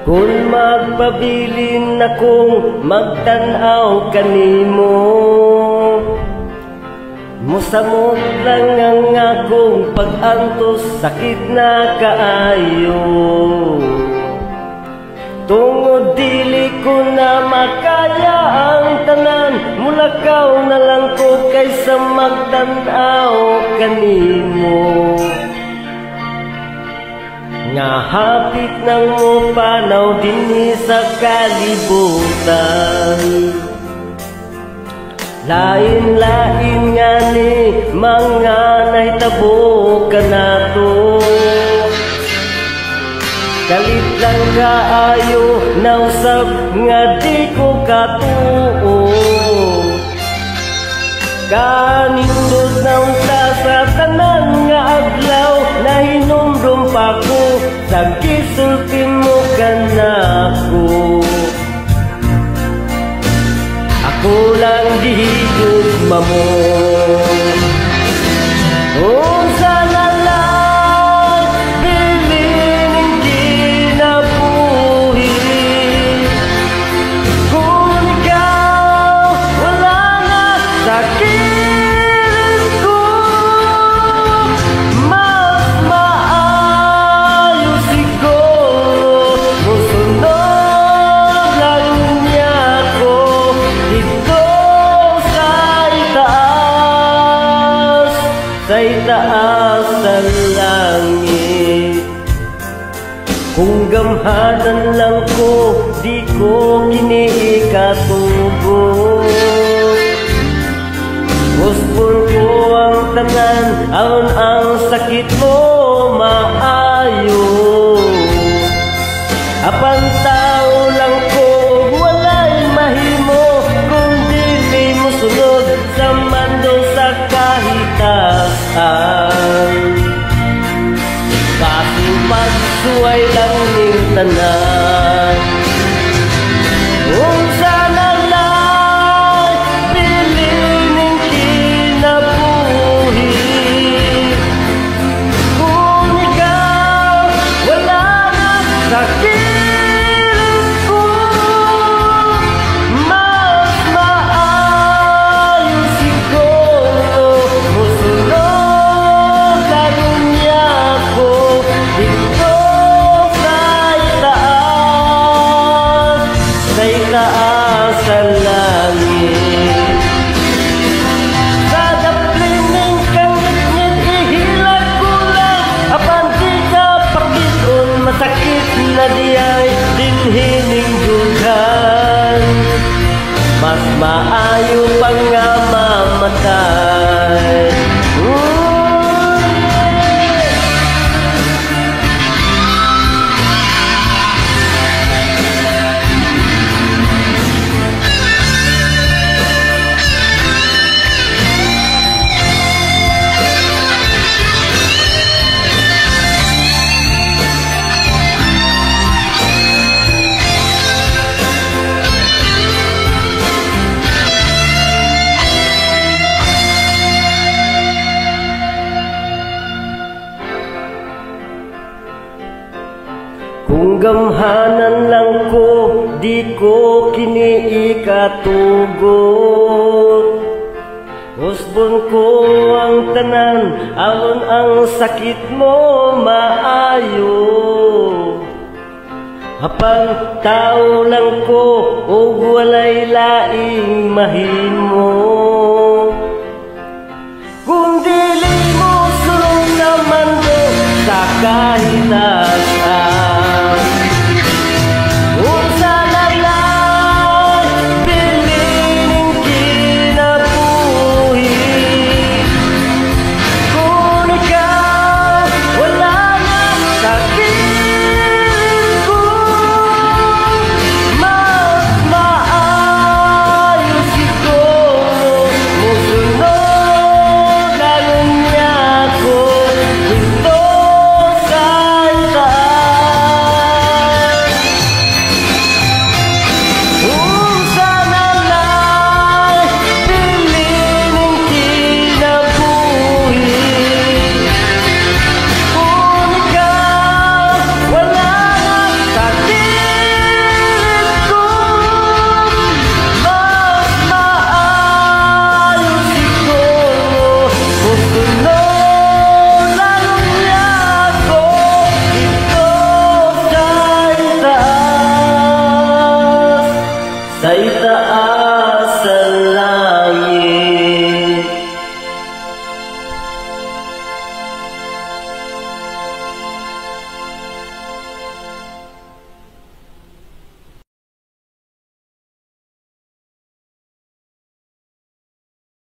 Kung magpabilin akong magtanaw kanimo, musamot lang ang akong pag-antos, sakit na kaayo. Tungod dili ko na makaya ang tanan, mulakaw na lang ko kaysa magtanaw kanimo. Nga hapit ng mo panaw dinhi sa kalibutan. Lain-lain nga ni mga nahitabo ka nato. Kalit lang kaayo nausab nga di ko katuo. Kanindot na unta sa tanan nga adlaw, nahinumdum pa ko sa gisulti mo kanako. Ako lang gihigugma mo. Unsa na lang bilining kinabuhi, kung ikaw wala na sa kilit ko, mas maayos siguro musunod lang niya ko dito sa itaas sa langit. Kung gamhanan lang ko, di ko kiniikatubo. Guspon ko ang tanan, aron ang sakit mo maayo. Apan tao lang ko, walay mahimo kung dili mo sunod sa mando sa kahitasan. Kasing pagsuway lang ning tanan. Unsa na lang bilining kinabuhi, kung ikaw wala na sa kilit ko, mas maayos siguro musunod lang niya ko dito sa itaas sa langit. Sa daplining kang ngit ihilag ko lang, apan di ka pakit-on masakit na diyay dinhining dugan. Mas maayo pa nga mamatay. Kung gamhanan lang ko, di ko kiniikatugot. Usbon ko ang tanan, aron ang sakit mo maayo. Apang tao lang ko, o walay laing mahimo. Kung dili